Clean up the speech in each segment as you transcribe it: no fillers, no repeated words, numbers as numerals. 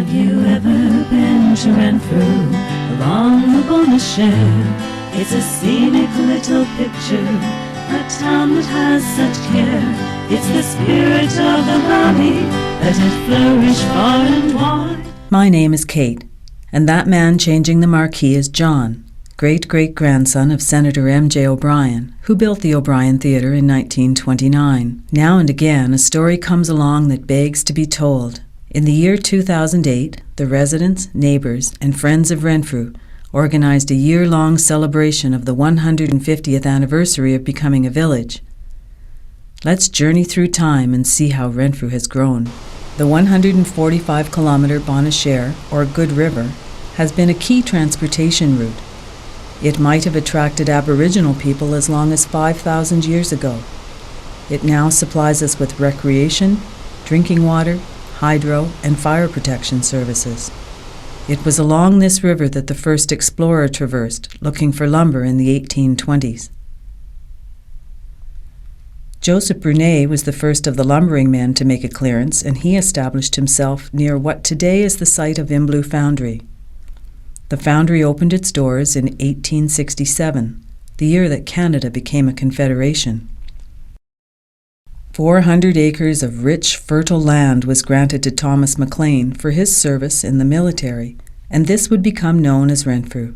Have you ever been to Renfrew, along the Bonachere? It's a scenic little picture, a town that has such care. It's the spirit of the valley, let it flourish far and wide. My name is Kate, and that man changing the marquee is John, great-great-grandson of Senator M.J. O'Brien, who built the O'Brien Theatre in 1929. Now and again, a story comes along that begs to be told. In the year 2008, the residents, neighbours, and friends of Renfrew organized a year-long celebration of the 150th anniversary of becoming a village. Let's journey through time and see how Renfrew has grown. The 145-kilometre Bonachere, or Good River, has been a key transportation route. It might have attracted Aboriginal people as long as 5,000 years ago. It now supplies us with recreation, drinking water, hydro, and fire protection services. It was along this river that the first explorer traversed, looking for lumber in the 1820s. Joseph Brunet was the first of the lumbering men to make a clearance, and he established himself near what today is the site of Imblu Foundry. The foundry opened its doors in 1867, the year that Canada became a confederation. 400 acres of rich, fertile land was granted to Thomas Maclean for his service in the military, and this would become known as Renfrew.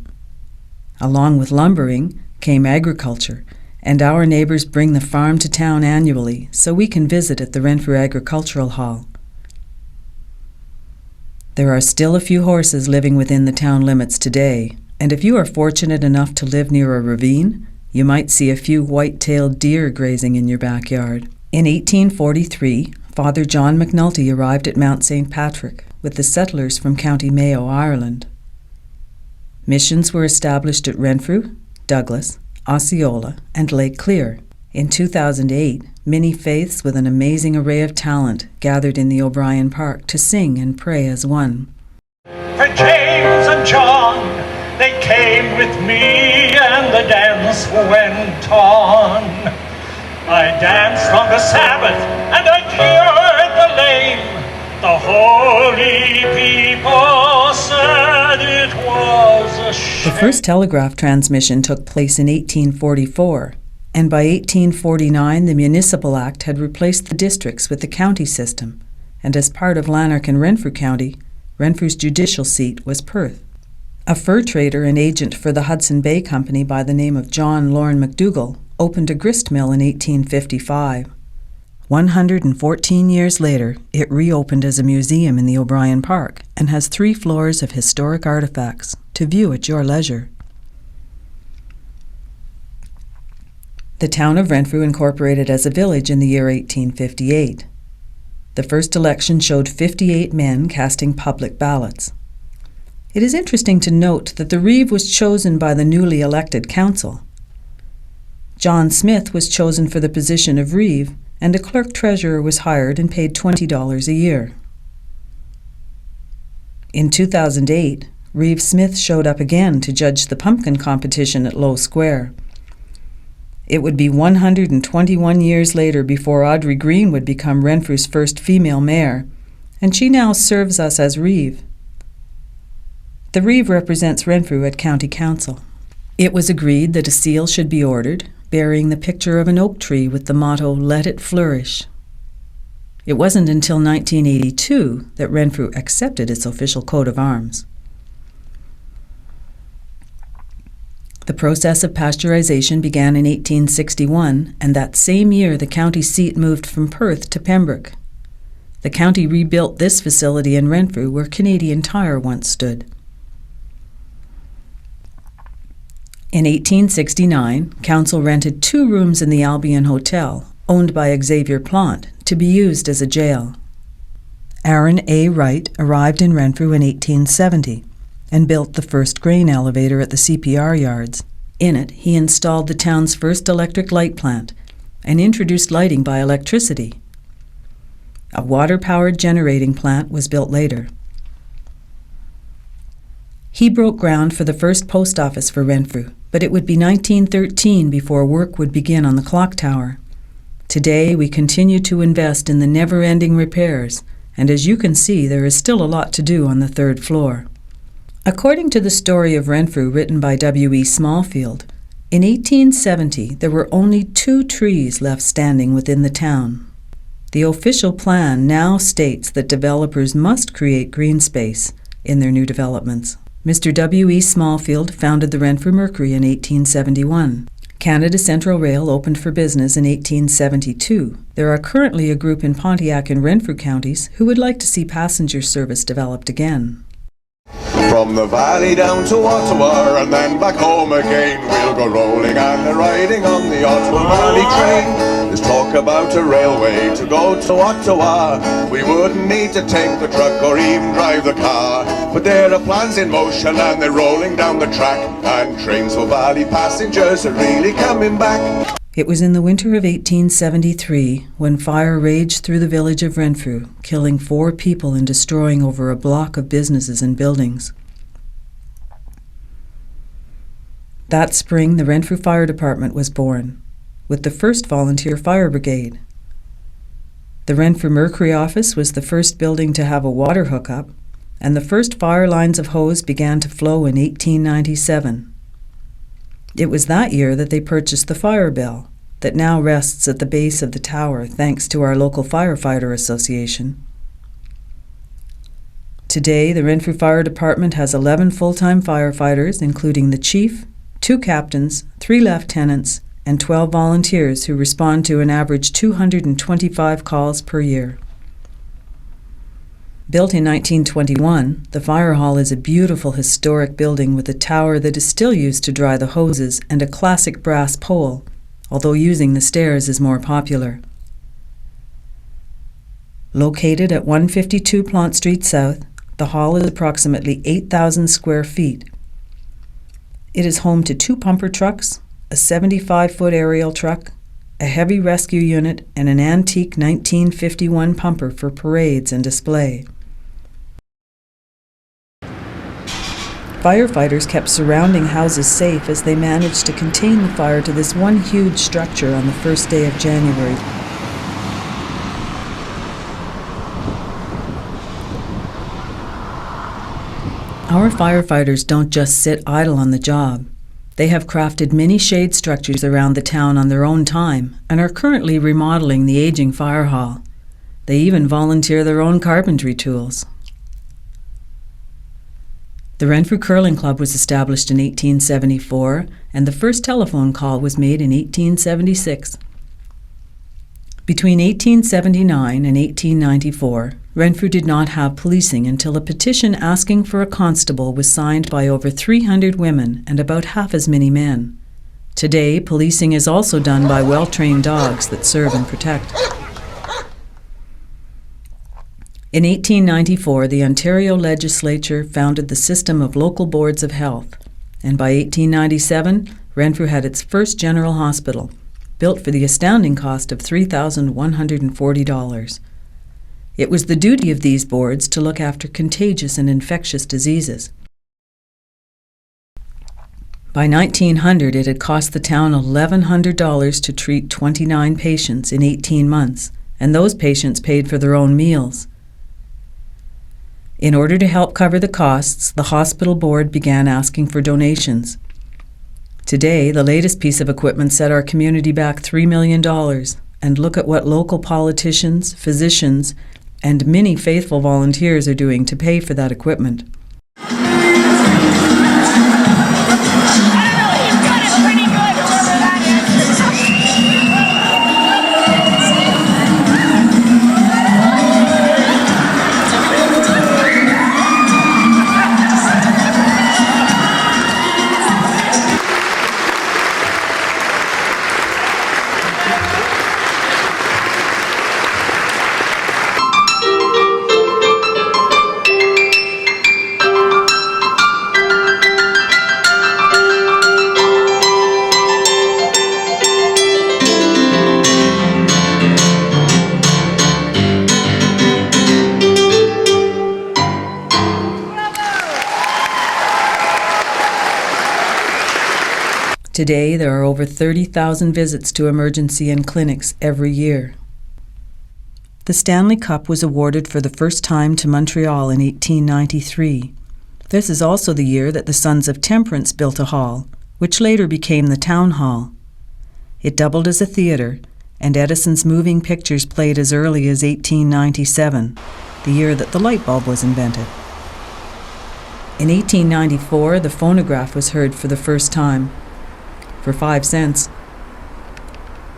Along with lumbering came agriculture, and our neighbours bring the farm to town annually so we can visit at the Renfrew Agricultural Hall. There are still a few horses living within the town limits today, and if you are fortunate enough to live near a ravine, you might see a few white-tailed deer grazing in your backyard. In 1843, Father John McNulty arrived at Mount St. Patrick with the settlers from County Mayo, Ireland. Missions were established at Renfrew, Douglas, Osceola, and Lake Clear. In 2008, many faiths with an amazing array of talent gathered in the O'Brien Park to sing and pray as one. For James and John, they came with me and the dance went on. I danced on the Sabbath and I cured the lame. The holy people said it was a shame. The first telegraph transmission took place in 1844, and by 1849 the Municipal Act had replaced the districts with the county system, and as part of Lanark and Renfrew County, Renfrew's judicial seat was Perth. A fur trader and agent for the Hudson Bay Company by the name of John Lorne McDougall opened a grist mill in 1855. 114 years later, it reopened as a museum in the O'Brien Park and has 3 floors of historic artifacts to view at your leisure. The town of Renfrew incorporated as a village in the year 1858. The first election showed 58 men casting public ballots. It is interesting to note that the reeve was chosen by the newly elected council. John Smith was chosen for the position of reeve, and a clerk-treasurer was hired and paid $20 a year. In 2008, Reeve Smith showed up again to judge the pumpkin competition at Low Square. It would be 121 years later before Audrey Green would become Renfrew's first female mayor, and she now serves us as reeve. The reeve represents Renfrew at County Council. It was agreed that a seal should be ordered, bearing the picture of an oak tree with the motto, "Let it flourish." It wasn't until 1982 that Renfrew accepted its official coat of arms. The process of pasteurization began in 1861, and that same year the county seat moved from Perth to Pembroke. The county rebuilt this facility in Renfrew where Canadian Tire once stood. In 1869, council rented 2 rooms in the Albion Hotel, owned by Xavier Plant, to be used as a jail. Aaron A. Wright arrived in Renfrew in 1870 and built the first grain elevator at the CPR yards. In it, he installed the town's first electric light plant and introduced lighting by electricity. A water-powered generating plant was built later. He broke ground for the first post office for Renfrew, but it would be 1913 before work would begin on the clock tower. Today, we continue to invest in the never-ending repairs and as you can see, there is still a lot to do on the 3rd floor. According to the story of Renfrew written by W.E. Smallfield, in 1870 there were only 2 trees left standing within the town. The official plan now states that developers must create green space in their new developments. Mr. W.E. Smallfield founded the Renfrew Mercury in 1871. Canada Central Rail opened for business in 1872. There are currently a group in Pontiac and Renfrew counties who would like to see passenger service developed again. From the valley down to Ottawa and then back home again, we'll go rolling and riding on the Ottawa Valley train. There's talk about a railway to go to Ottawa. We wouldn't need to take the truck or even drive the car, but there are plans in motion and they're rolling down the track, and Trainsville Valley passengers are really coming back. It was in the winter of 1873 when fire raged through the village of Renfrew, killing 4 people and destroying over a block of businesses and buildings. That spring, the Renfrew Fire Department was born, with the first volunteer fire brigade. The Renfrew Mercury office was the first building to have a water hookup, and the first fire lines of hose began to flow in 1897. It was that year that they purchased the fire bell that now rests at the base of the tower thanks to our local firefighter association. Today, the Renfrew Fire Department has 11 full-time firefighters, including the chief, 2 captains, 3 lieutenants, and 12 volunteers who respond to an average 225 calls per year. Built in 1921, the fire hall is a beautiful historic building with a tower that is still used to dry the hoses and a classic brass pole, although using the stairs is more popular. Located at 152 Plant Street South, the hall is approximately 8,000 square feet. It is home to 2 pumper trucks, a 75-foot aerial truck, a heavy rescue unit, and an antique 1951 pumper for parades and display. Firefighters kept surrounding houses safe as they managed to contain the fire to this one huge structure on the first day of January. Our firefighters don't just sit idle on the job. They have crafted many shade structures around the town on their own time and are currently remodeling the aging fire hall. They even volunteer their own carpentry tools. The Renfrew Curling Club was established in 1874, and the first telephone call was made in 1876. Between 1879 and 1894, Renfrew did not have policing until a petition asking for a constable was signed by over 300 women and about half as many men. Today, policing is also done by well-trained dogs that serve and protect. In 1894, the Ontario legislature founded the system of local boards of health, and by 1897, Renfrew had its first general hospital, built for the astounding cost of $3,140. It was the duty of these boards to look after contagious and infectious diseases. By 1900, it had cost the town $1,100 to treat 29 patients in 18 months, and those patients paid for their own meals. In order to help cover the costs, the hospital board began asking for donations. Today, the latest piece of equipment set our community back $3 million, and look at what local politicians, physicians, and many faithful volunteers are doing to pay for that equipment. Today, there are over 30,000 visits to emergency and clinics every year. The Stanley Cup was awarded for the first time to Montreal in 1893. This is also the year that the Sons of Temperance built a hall, which later became the Town Hall. It doubled as a theatre, and Edison's moving pictures played as early as 1897, the year that the light bulb was invented. In 1894, the phonograph was heard for the first time, for 5 cents.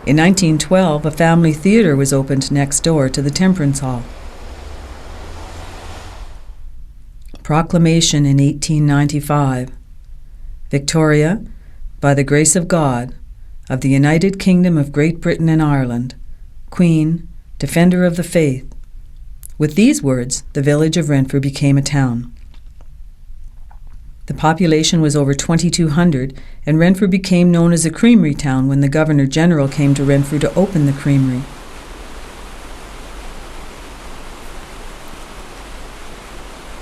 In 1912, a family theatre was opened next door to the Temperance Hall. Proclamation in 1895. Victoria, by the grace of God, of the United Kingdom of Great Britain and Ireland, Queen, Defender of the Faith. With these words, the village of Renfrew became a town. The population was over 2,200, and Renfrew became known as a creamery town when the Governor-General came to Renfrew to open the creamery.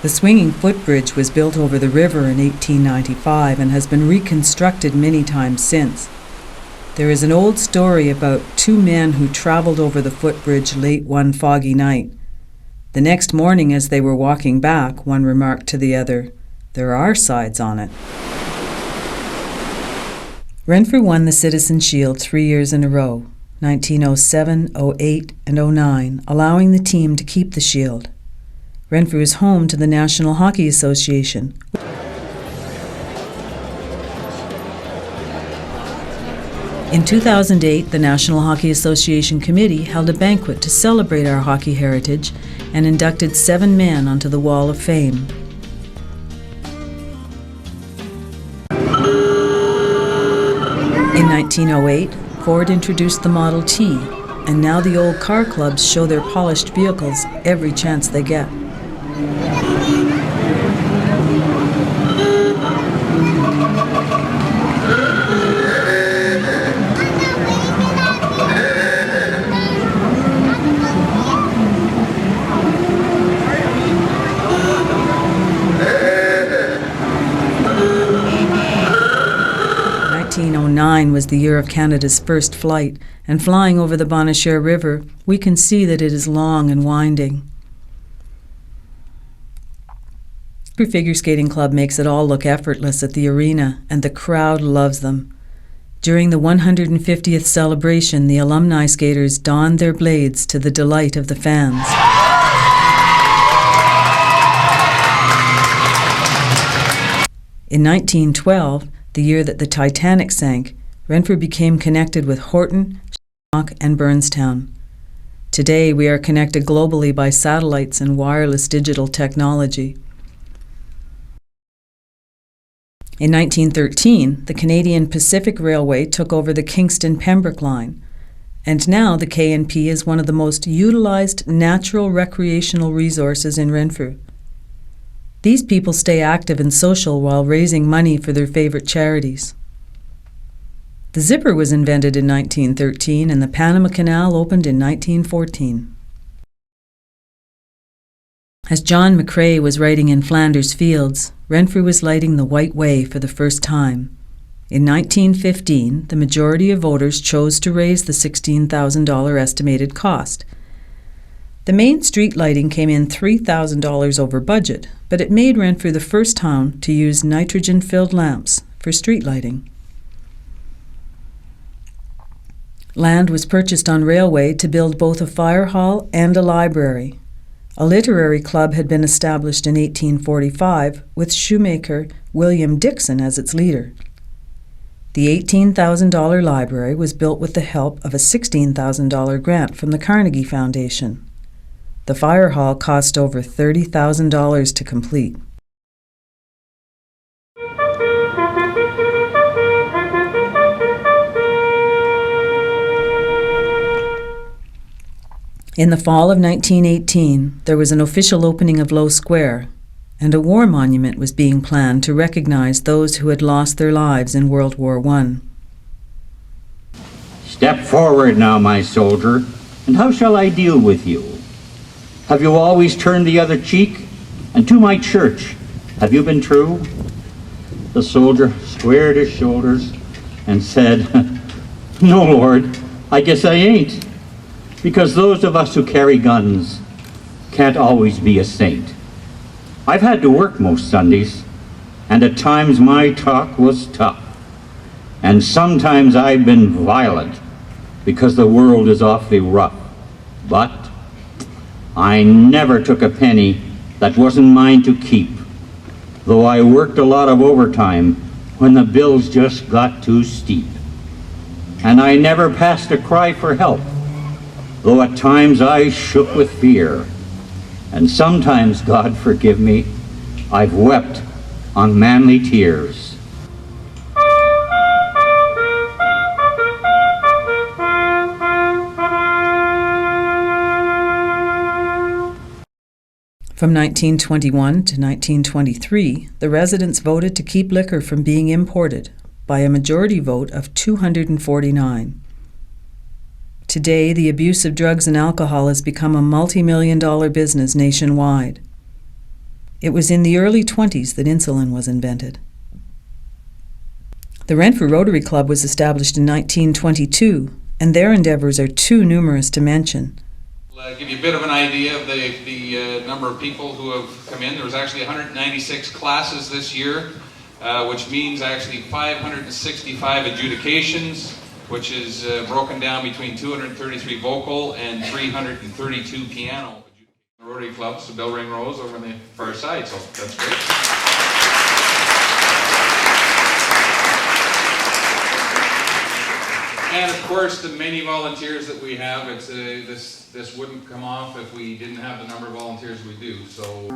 The swinging footbridge was built over the river in 1895 and has been reconstructed many times since. There is an old story about 2 men who traveled over the footbridge late one foggy night. The next morning, as they were walking back, one remarked to the other, "There are sides on it." Renfrew won the Citizen Shield 3 years in a row, 1907, 08, and 09, allowing the team to keep the shield. Renfrew is home to the National Hockey Association. In 2008, the National Hockey Association Committee held a banquet to celebrate our hockey heritage and inducted 7 men onto the Wall of Fame. In 1908, Ford introduced the Model T, and now the old car clubs show their polished vehicles every chance they get. Was the year of Canada's first flight, and flying over the Bonnechere River, we can see that it is long and winding. The Figure Skating Club makes it all look effortless at the arena, and the crowd loves them. During the 150th celebration, the alumni skaters donned their blades to the delight of the fans. In 1912, the year that the Titanic sank, Renfrew became connected with Horton, Shamrock, and Burnstown. Today, we are connected globally by satellites and wireless digital technology. In 1913, the Canadian Pacific Railway took over the Kingston-Pembroke line, and now the K&P is one of the most utilized natural recreational resources in Renfrew. These people stay active and social while raising money for their favorite charities. The zipper was invented in 1913 and the Panama Canal opened in 1914. As John McCrae was writing in Flanders Fields, Renfrew was lighting the white way for the first time. In 1915, the majority of voters chose to raise the $16,000 estimated cost. The main street lighting came in $3,000 over budget, but it made Renfrew the first town to use nitrogen-filled lamps for street lighting. Land was purchased on railway to build both a fire hall and a library. A literary club had been established in 1845 with shoemaker William Dixon as its leader. The $18,000 library was built with the help of a $16,000 grant from the Carnegie Foundation. The fire hall cost over $30,000 to complete. In the fall of 1918, there was an official opening of Low Square, and a war monument was being planned to recognize those who had lost their lives in World War I. Step forward now, my soldier, and how shall I deal with you? Have you always turned the other cheek? And to my church, have you been true? The soldier squared his shoulders and said, "No, Lord, I guess I ain't." because those of us who carry guns can't always be a saint. I've had to work most Sundays, and at times my talk was tough. And sometimes I've been violent because the world is awfully rough. But I never took a penny that wasn't mine to keep, though I worked a lot of overtime when the bills just got too steep. And I never passed a cry for help, though at times I shook with fear. And sometimes, God forgive me, I've wept on manly tears. From 1921 to 1923, the residents voted to keep liquor from being imported by a majority vote of 249. Today, the abuse of drugs and alcohol has become a multi-million-dollar business nationwide. It was in the early 20s that insulin was invented. The Renfrew Rotary Club was established in 1922, and their endeavors are too numerous to mention. I'll give you a bit of an idea of the number of people who have come in. There was actually 196 classes this year, which means actually 565 adjudications, which is broken down between 233 vocal and 332 piano. The Rotary Club, so bell ring rose over on the far side, so that's great. And of course, the many volunteers that we have, it's this wouldn't come off if we didn't have the number of volunteers we do. So.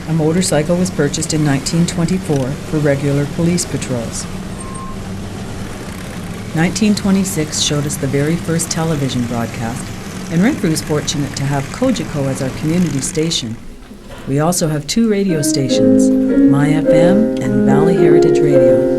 A motorcycle was purchased in 1924 for regular police patrols. 1926 showed us the very first television broadcast, and Renfrew is fortunate to have Cogeco as our community station. We also have 2 radio stations, My FM and Valley Heritage Radio.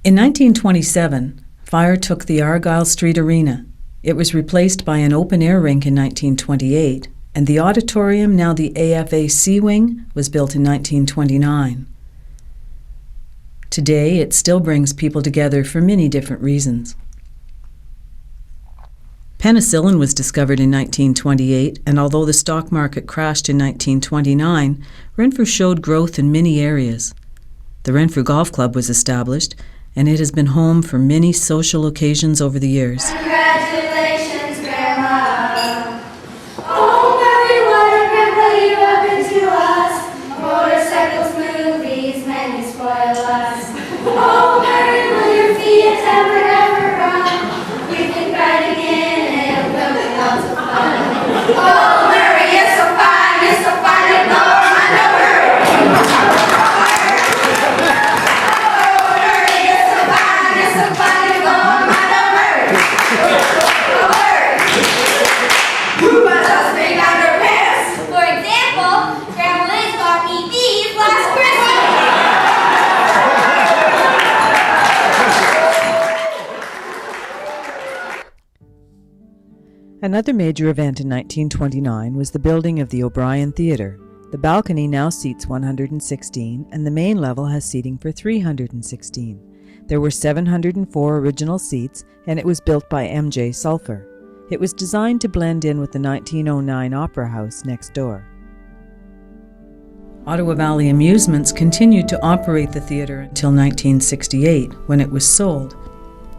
In 1927, fire took the Argyle Street Arena. It was replaced by an open-air rink in 1928, and the auditorium, now the AFA C Wing, was built in 1929. Today, it still brings people together for many different reasons. Penicillin was discovered in 1928, and although the stock market crashed in 1929, Renfrew showed growth in many areas. The Renfrew Golf Club was established, and it has been home for many social occasions over the years. Congratulations, Grandma. Oh, Mary, what a grandpa you have been to us. Motorcycles, movies, men, you spoil us. Oh, Mary, will your feet ever, ever run? We can ride again, and it'll be lots of fun. Oh, Mary, you're so fine, and blow my mind over. Another major event in 1929 was the building of the O'Brien Theatre. The balcony now seats 116, and the main level has seating for 316. There were 704 original seats, and it was built by M.J. Sulphur. It was designed to blend in with the 1909 Opera House next door. Ottawa Valley Amusements continued to operate the theatre until 1968, when it was sold.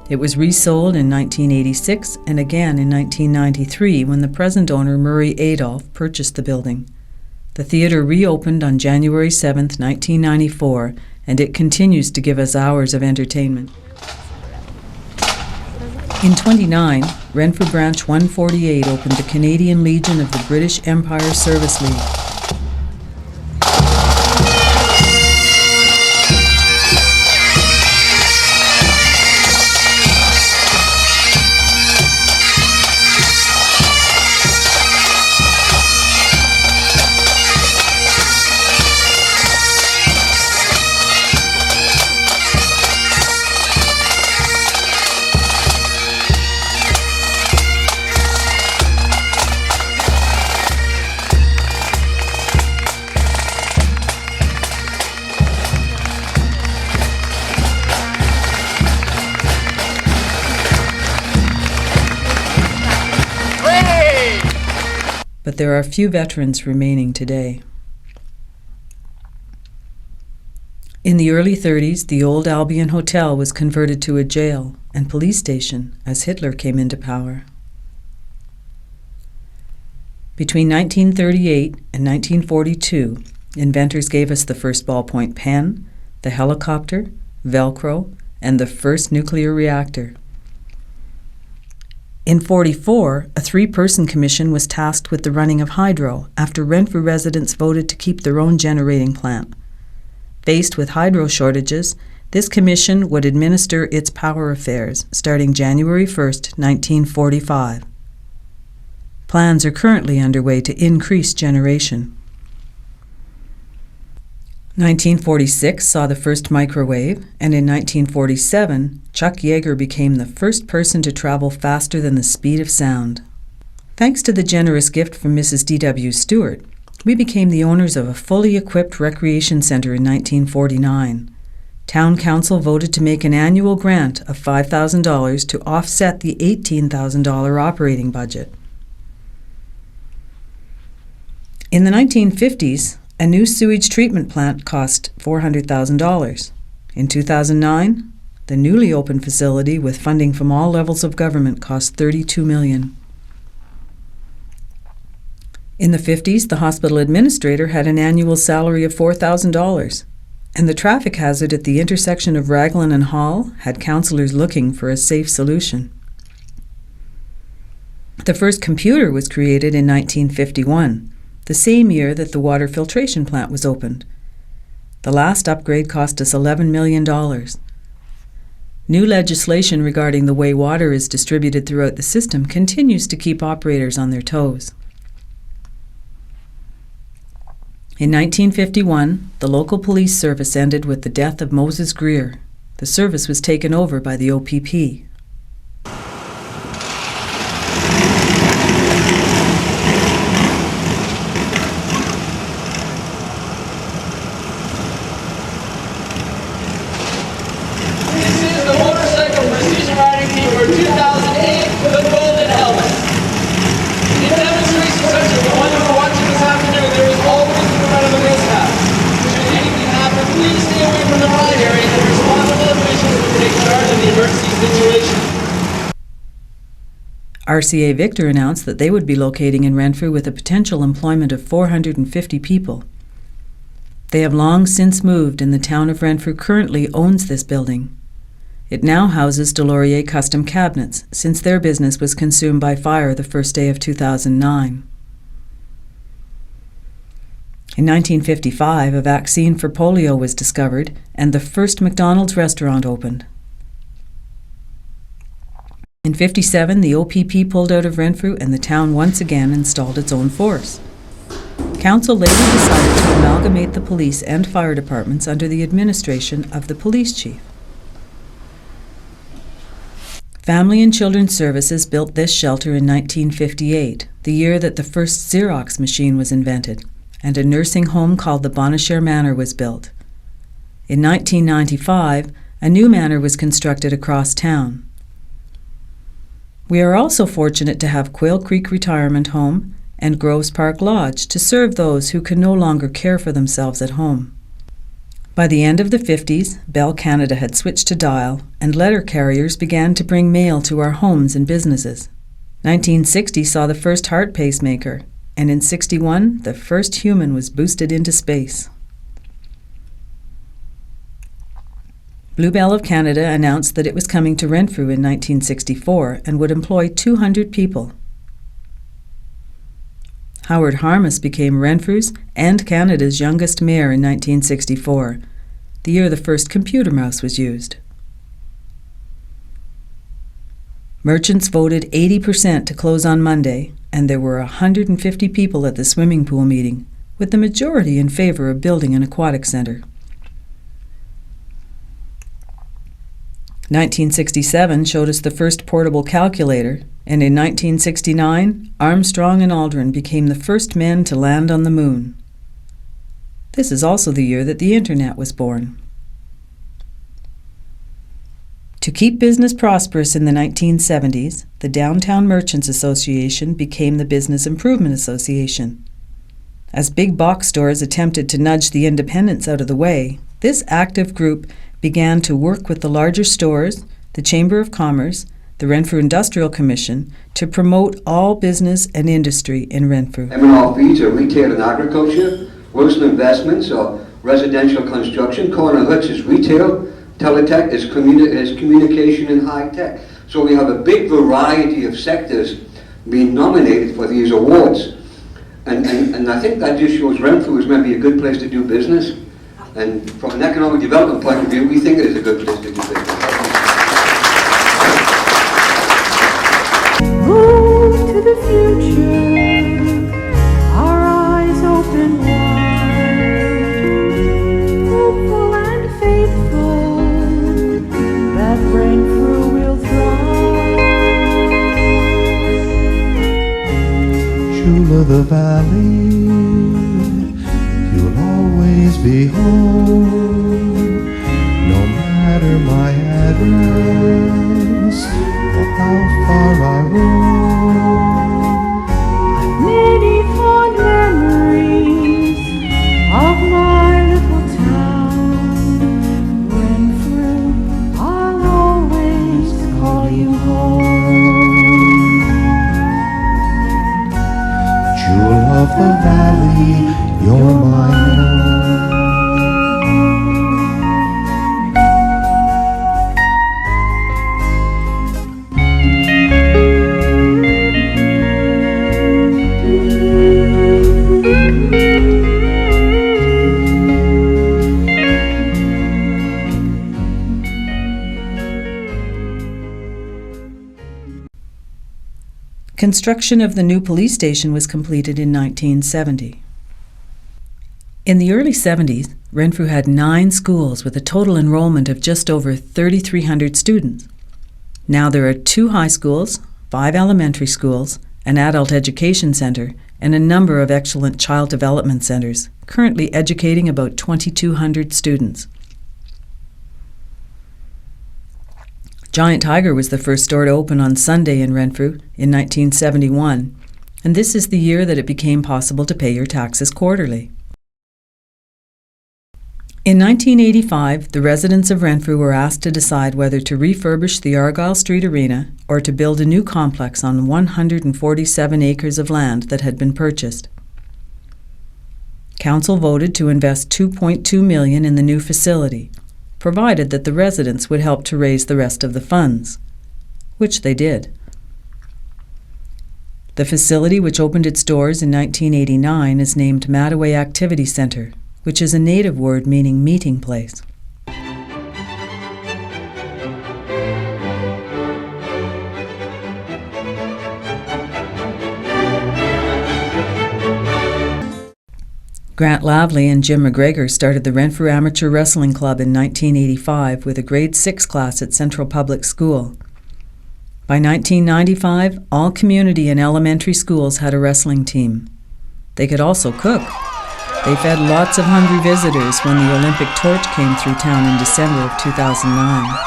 It was resold in 1986 and again in 1993 when the present owner, Murray Adolph, purchased the building. The theatre reopened on January 7, 1994, and it continues to give us hours of entertainment. In 1929, Renfrew Branch 148 opened the Canadian Legion of the British Empire Service League. But there are few veterans remaining today. In the early 30s, the old Albion Hotel was converted to a jail and police station as Hitler came into power. Between 1938 and 1942, inventors gave us the first ballpoint pen, the helicopter, Velcro, and the first nuclear reactor. In 1944, a 3-person commission was tasked with the running of hydro after Renfrew residents voted to keep their own generating plant. Faced with hydro shortages, this commission would administer its power affairs starting January 1, 1945. Plans are currently underway to increase generation. 1946 saw the first microwave, and in 1947, Chuck Yeager became the first person to travel faster than the speed of sound. Thanks to the generous gift from Mrs. D.W. Stewart, we became the owners of a fully equipped recreation center in 1949. Town Council voted to make an annual grant of $5,000 to offset the $18,000 operating budget. In the 1950s, a new sewage treatment plant cost $400,000. In 2009, the newly opened facility with funding from all levels of government cost $32 million. In the 50s, the hospital administrator had an annual salary of $4,000, and the traffic hazard at the intersection of Raglan and Hall had councillors looking for a safe solution. The first computer was created in 1951. The same year that the water filtration plant was opened. The last upgrade cost us $11 million. New legislation regarding the way water is distributed throughout the system continues to keep operators on their toes. In 1951, the local police service ended with the death of Moses Greer. The service was taken over by the OPP. RCA Victor announced that they would be locating in Renfrew with a potential employment of 450 people. They have long since moved, and the Town of Renfrew currently owns this building. It now houses Delorier Custom Cabinets, since their business was consumed by fire the first day of 2009. In 1955, a vaccine for polio was discovered, and the first McDonald's restaurant opened. In 1957, the OPP pulled out of Renfrew, and the town once again installed its own force. Council later decided to amalgamate the police and fire departments under the administration of the police chief. Family and Children's Services built this shelter in 1958, the year that the first Xerox machine was invented, and a nursing home called the Bonnechere Manor was built. In 1995, a new manor was constructed across town. We are also fortunate to have Quail Creek Retirement Home and Groves Park Lodge to serve those who can no longer care for themselves at home. By the end of the 50s, Bell Canada had switched to dial, and letter carriers began to bring mail to our homes and businesses. 1960 saw the first heart pacemaker, and in 61, the first human was boosted into space. Bluebell of Canada announced that it was coming to Renfrew in 1964 and would employ 200 people. Howard Harmus became Renfrew's and Canada's youngest mayor in 1964, the year the first computer mouse was used. Merchants voted 80% to close on Monday, and there were 150 people at the swimming pool meeting, with the majority in favor of building an aquatic centre. 1967 showed us the first portable calculator, and in 1969, Armstrong and Aldrin became the first men to land on the moon. This is also the year that the Internet was born. To keep business prosperous in the 1970s, the Downtown Merchants Association became the Business Improvement Association. As big box stores attempted to nudge the independents out of the way, this active group began to work with the larger stores, the Chamber of Commerce, the Renfrew Industrial Commission, to promote all business and industry in Renfrew. M&R Feeds are retail and agriculture, Wilson Investments are residential construction, Corner Huts is retail, Teletech is communication and high tech. So we have a big variety of sectors being nominated for these awards. And I think that just shows Renfrew is maybe a good place to do business. And from an economic development point of view, we think it is a good place to do business. Move to the future, our eyes open wide, hopeful and faithful, that Renfrew will thrive. Jewel of the valley, you'll always be home, no matter my address or how far I roam. Many fond memories of my little town, Renfrew, I'll always call you home. Jewel of the valley, you're my own. Construction of the new police station was completed in 1970. In the early 70s, Renfrew had 9 schools with a total enrollment of just over 3,300 students. Now there are 2 high schools, 5 elementary schools, an adult education center, and a number of excellent child development centers, currently educating about 2,200 students. Giant Tiger was the first store to open on Sunday in Renfrew in 1971, and this is the year that it became possible to pay your taxes quarterly. In 1985, the residents of Renfrew were asked to decide whether to refurbish the Argyle Street Arena or to build a new complex on 147 acres of land that had been purchased. Council voted to invest $2.2 million in the new facility, provided that the residents would help to raise the rest of the funds, which they did. The facility, which opened its doors in 1989, is named Mattaway Activity Centre, which is a native word meaning meeting place. Grant Lavely and Jim McGregor started the Renfrew Amateur Wrestling Club in 1985 with a grade 6 class at Central Public School. By 1995, all community and elementary schools had a wrestling team. They could also cook. They fed lots of hungry visitors when the Olympic torch came through town in December of 2009.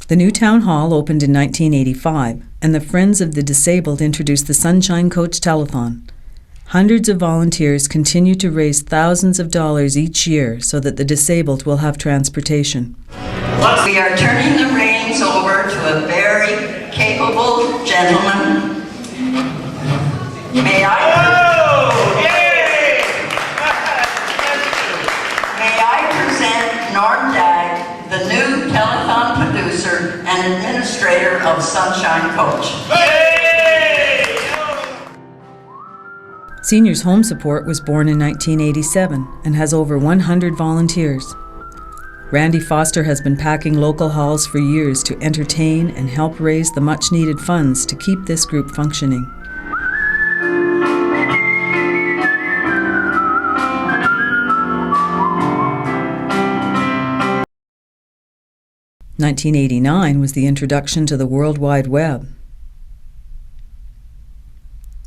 The new town hall opened in 1985, and the Friends of the Disabled introduced the Sunshine Coach Telethon. Hundreds of volunteers continue to raise thousands of dollars each year so that the disabled will have transportation. We are turning the reins over to a very capable gentleman. May I present Norm Dagg, the new telethon producer and administrator of Sunshine Coach. Seniors Home Support was born in 1987 and has over 100 volunteers. Randy Foster has been packing local halls for years to entertain and help raise the much-needed funds to keep this group functioning. (1989) was the introduction to the World Wide Web.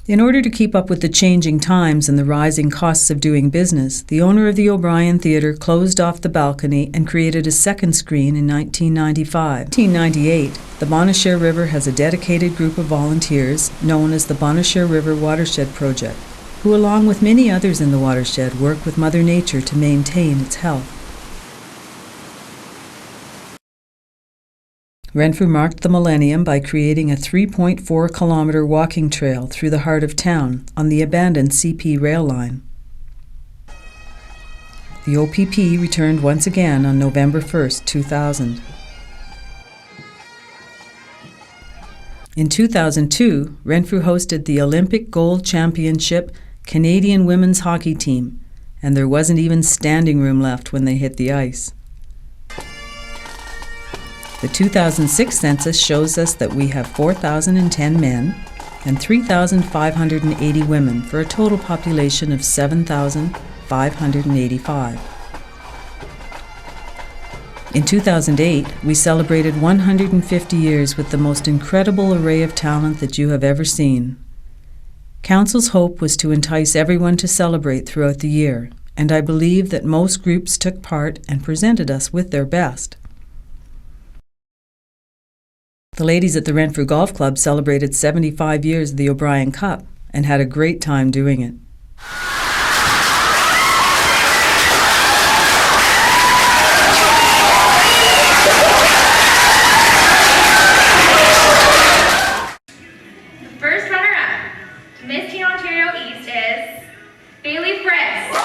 In order to keep up with the changing times and the rising costs of doing business, the owner of the O'Brien Theatre closed off the balcony and created a second screen in 1995. In 1998, the Bonnechere River has a dedicated group of volunteers known as the Bonnechere River Watershed Project, who along with many others in the watershed work with Mother Nature to maintain its health. Renfrew marked the millennium by creating a 3.4-kilometer walking trail through the heart of town on the abandoned CP rail line. The OPP returned once again on November 1, 2000. In 2002, Renfrew hosted the Olympic Gold Championship Canadian Women's Hockey Team, and there wasn't even standing room left when they hit the ice. The 2006 census shows us that we have 4,010 men and 3,580 women for a total population of 7,585. In 2008, we celebrated 150 years with the most incredible array of talent that you have ever seen. Council's hope was to entice everyone to celebrate throughout the year, and I believe that most groups took part and presented us with their best. The ladies at the Renfrew Golf Club celebrated 75 years of the O'Brien Cup and had a great time doing it. The first runner-up to Miss Teen Ontario East is Bailey Frisk.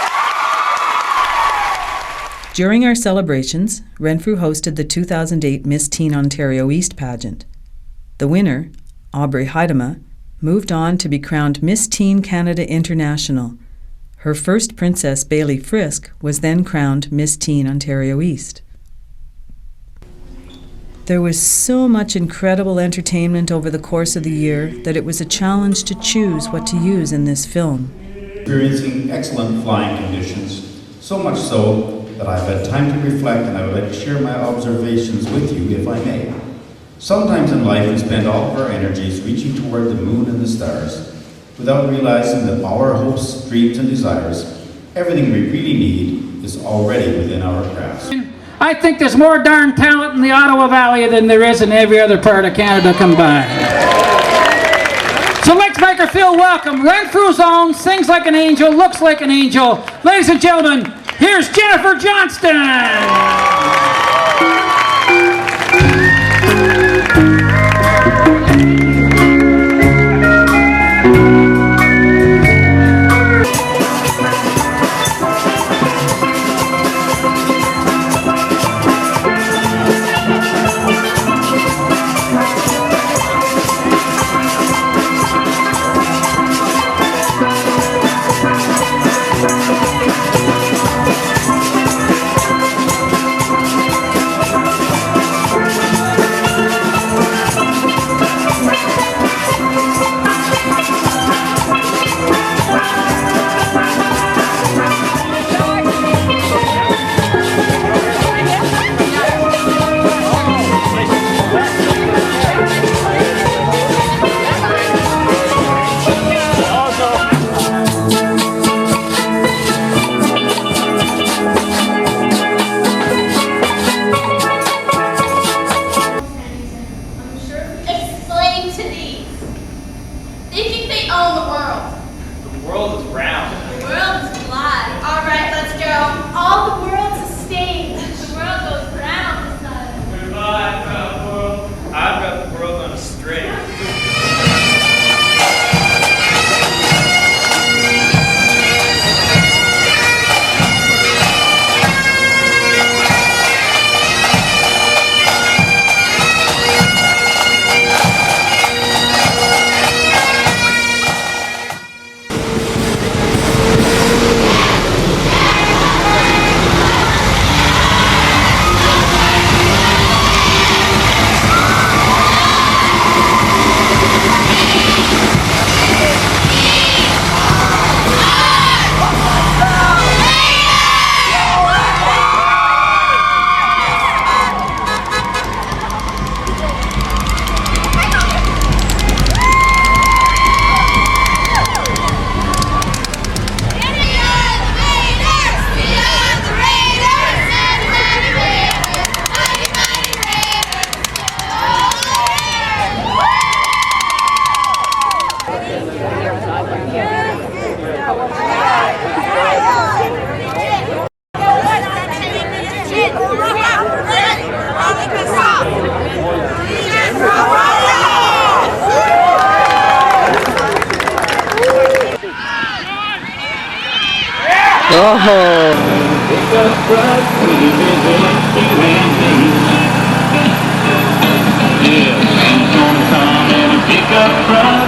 During our celebrations, Renfrew hosted the 2008 Miss Teen Ontario East pageant. The winner, Aubrey Heidema, moved on to be crowned Miss Teen Canada International. Her first princess, Bailey Frisk, was then crowned Miss Teen Ontario East. There was so much incredible entertainment over the course of the year that it was a challenge to choose what to use in this film. Experiencing excellent flying conditions, so much so that I've had time to reflect, and I would like to share my observations with you, if I may. Sometimes in life we spend all of our energies reaching toward the moon and the stars, without realizing that our hopes, dreams, and desires, everything we really need, is already within our grasp. I think there's more darn talent in the Ottawa Valley than there is in every other part of Canada combined. So let's make her feel welcome. Renfrew's own, sings like an angel, looks like an angel. Ladies and gentlemen, here's Jennifer Johnston! Pick up truck, we visit you and me. Yeah, Santa's gonna come in a pickup truck.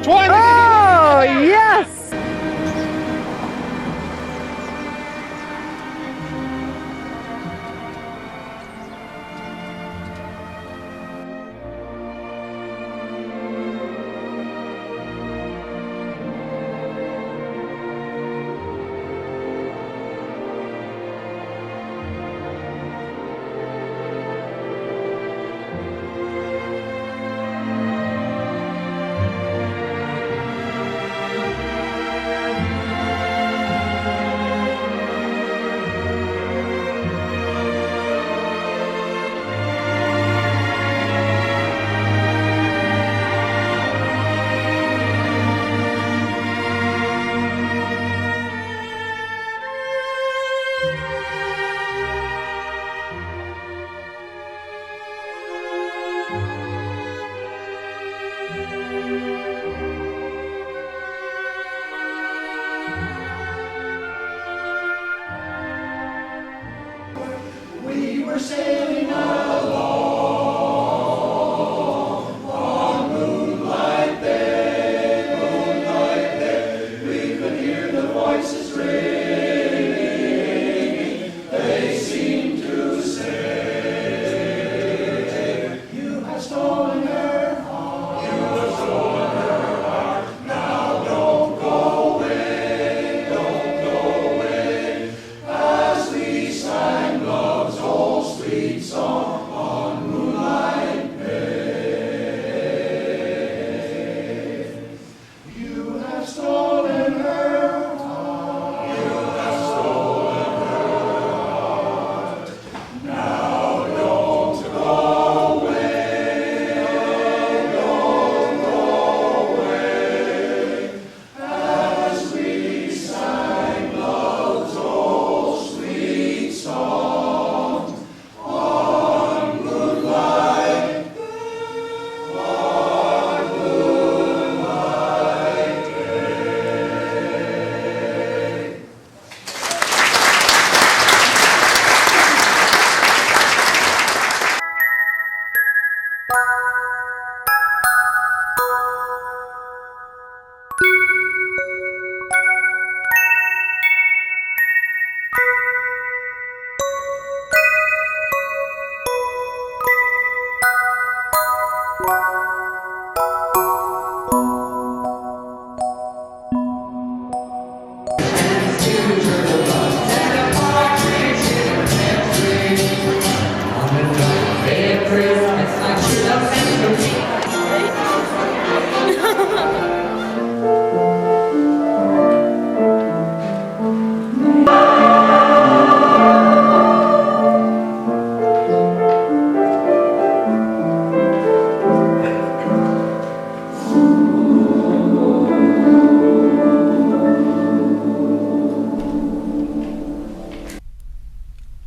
Oh, yes!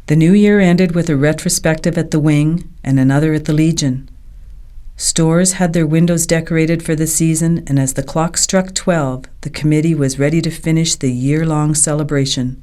The new year ended with a retrospective at the Wing and another at the Legion. Stores had their windows decorated for the season, and as the clock struck 12, the committee was ready to finish the year-long celebration.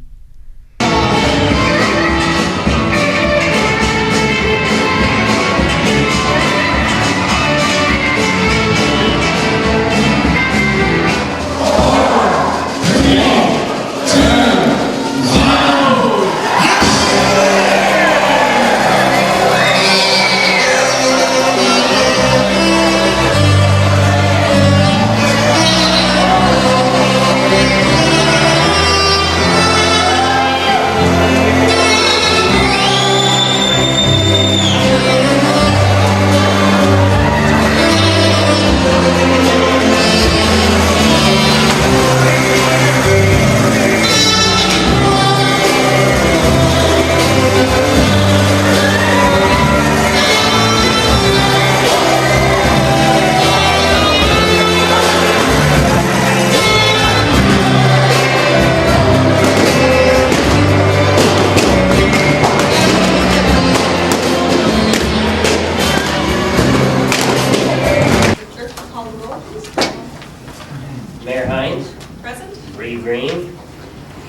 Mayor Hines. Present. Reed Green.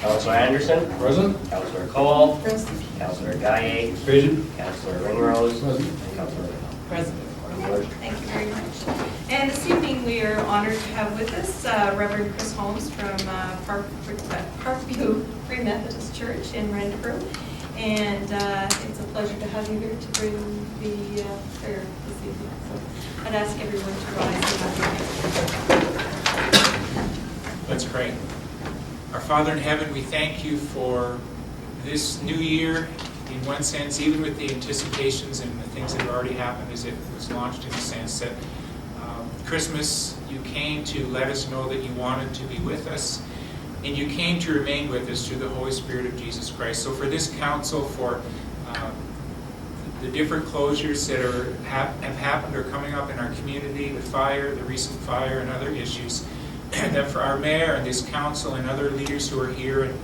Councillor Anderson. Present. Councillor Cole. Present. Councillor Gaye. Present. Councillor Ringrose. Present. And Councillor Ringrose. Present. Thank you very much. And this evening we are honored to have with us Reverend Chris Holmes from Parkview Free Methodist Church in Renfrew. And it's a pleasure to have you here to bring the prayer this evening. So I'd ask everyone to rise and have your hands. Let's pray. Our Father in heaven, we thank you for this new year, in one sense, even with the anticipations and the things that have already happened as it was launched, in the sense that Christmas, you came to let us know that you wanted to be with us, and you came to remain with us through the Holy Spirit of Jesus Christ. So for this council, for the different closures that have happened or coming up in our community, the fire, the recent fire, and other issues, that for our mayor and this council and other leaders who are here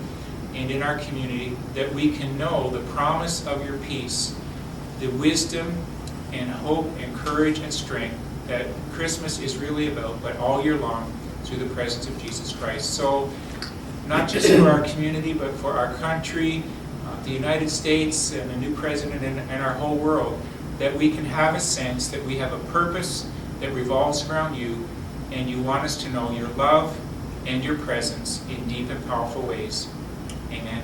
and in our community, that we can know the promise of your peace, the wisdom and hope and courage and strength that Christmas is really about, but all year long through the presence of Jesus Christ. So not just for our community, but for our country, the United States and the new president and our whole world, that we can have a sense that we have a purpose that revolves around you, and you want us to know your love and your presence in deep and powerful ways. Amen.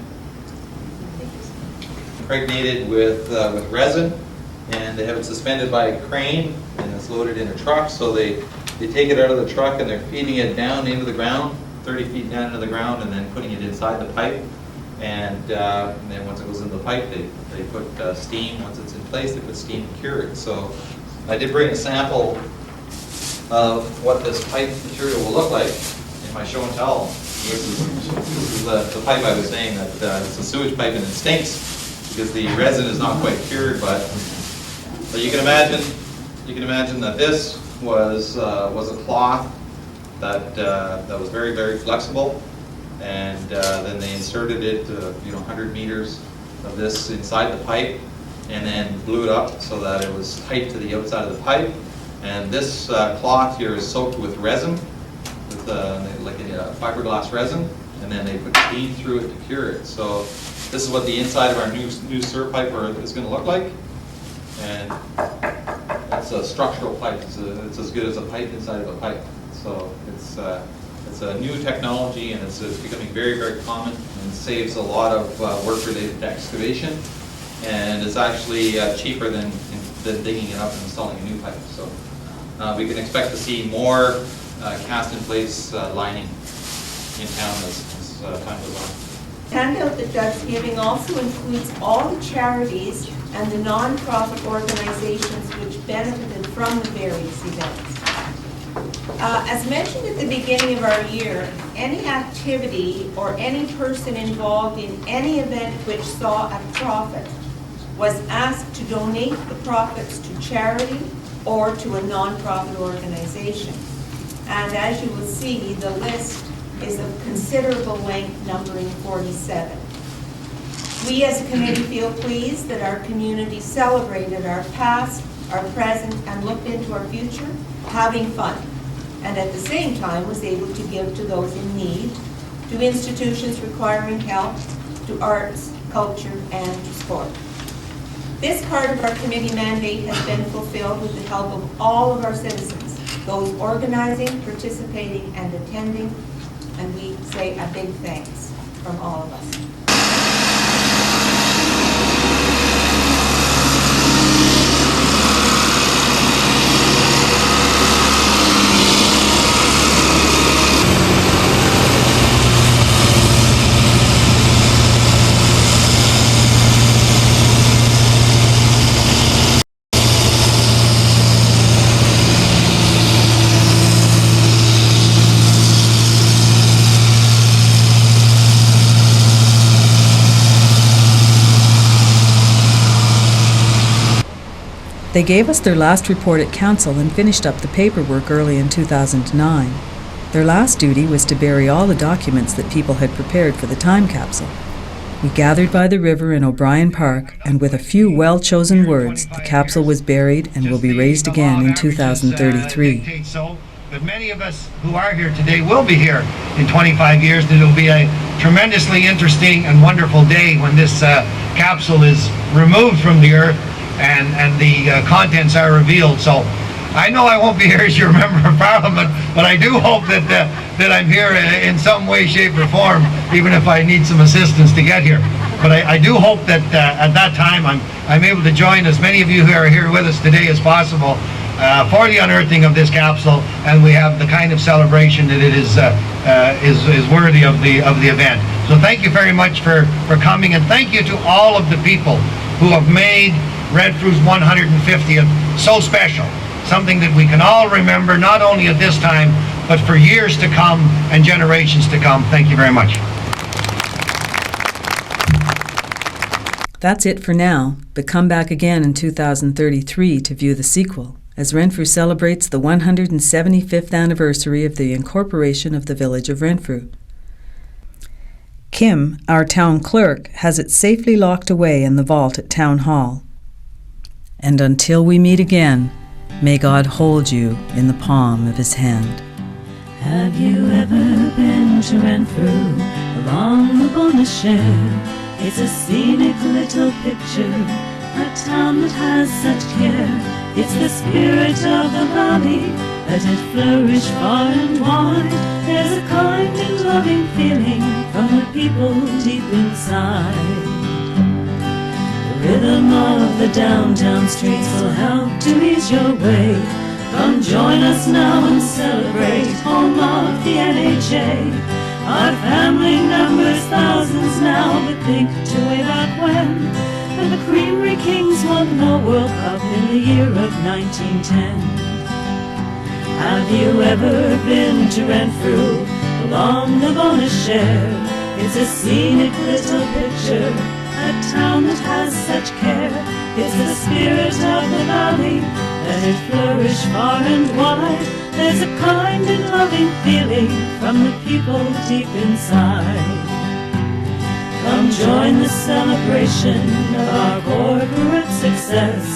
Impregnated with resin, and they have it suspended by a crane, and it's loaded in a truck. So they take it out of the truck and they're feeding it down into the ground, 30 feet down into the ground, and then putting it inside the pipe. And then once it goes in the pipe, they put steam. Once it's in place, they put steam to cure it. So I did bring a sample of what this pipe material will look like in my show and tell. This is the pipe I was saying that it's a sewage pipe and it stinks because the resin is not quite cured. But you can imagine that this was a cloth that was very, very flexible, and then they inserted it 100 meters of this inside the pipe, and then blew it up so that it was tight to the outside of the pipe. And this cloth here is soaked with resin, with like a fiberglass resin, and then they put steam through it to cure it. So this is what the inside of our new sewer pipe is going to look like. And it's a structural pipe. It's as good as a pipe inside of a pipe. So it's a new technology, and it's becoming very, very common, and saves a lot of work related to excavation. And it's actually cheaper than digging it up and installing a new pipe. So we can expect to see more cast-in-place lining in town as time goes on. Handout that Doug's giving also includes all the charities and the non-profit organizations which benefited from the various events. As mentioned at the beginning of our year, any activity or any person involved in any event which saw a profit was asked to donate the profits to charity or to a non-profit organization. And as you will see, the list is of considerable length, numbering 47. We as a committee feel pleased that our community celebrated our past, our present, and looked into our future, having fun, and at the same time was able to give to those in need, to institutions requiring help, to arts, culture, and to sport. This part of our committee mandate has been fulfilled with the help of all of our citizens, those organizing, participating, and attending, and we say a big thanks from all of us. They gave us their last report at council and finished up the paperwork early in 2009. Their last duty was to bury all the documents that people had prepared for the time capsule. We gathered by the river in O'Brien Park, and with a few well-chosen words, the capsule was buried and will be raised again in 2033. But many of us who are here today will be here in 25 years, and it'll be a tremendously interesting and wonderful day when this capsule is removed from the earth and the contents are revealed. So I know I won't be here as your member of parliament, but I do hope that I'm here in some way, shape, or form, even if I need some assistance to get here. But I do hope that at that time I'm able to join as many of you who are here with us today as possible for the unearthing of this capsule, and we have the kind of celebration that it is worthy of the event. So thank you very much for coming, and thank you to all of the people who have made Renfrew's 150th so special, something that we can all remember not only at this time, but for years to come and generations to come. Thank you very much. That's it for now, but come back again in 2033 to view the sequel, as Renfrew celebrates the 175th anniversary of the incorporation of the village of Renfrew. Kim, our town clerk, has it safely locked away in the vault at Town Hall. And until we meet again, may God hold you in the palm of his hand. Have you ever been to Renfrew, along the Bonnechere? It's a scenic little picture, a town that has such care. It's the spirit of the valley, let it flourish far and wide. There's a kind and loving feeling from the people deep inside. The rhythm of the downtown streets will help to ease your way. Come join us now and celebrate, home of the NHA. Our family numbers thousands now, but think to way back when the Creamery Kings won the World Cup in the year of 1910. Have you ever been to Renfrew, along the Bonnechere? It's a scenic little picture, a town that has such care. It's the spirit of the valley, let it flourish far and wide. There's a kind and loving feeling from the people deep inside. Come join the celebration of our corporate success,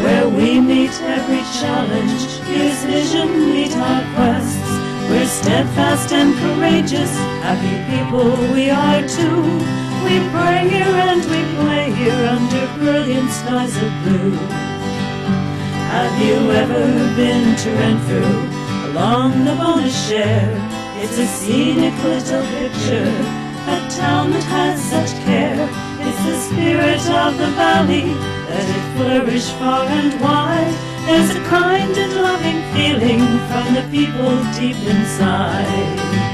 where we meet every challenge, here's vision, meet our quests. We're steadfast and courageous, happy people we are too. We pray here and we play here under brilliant skies of blue. Have you ever been to Renfrew, along the Bonnechere? It's a scenic little picture, a town that has such care. It's the spirit of the valley, let it flourish far and wide. There's a kind and loving feeling from the people deep inside.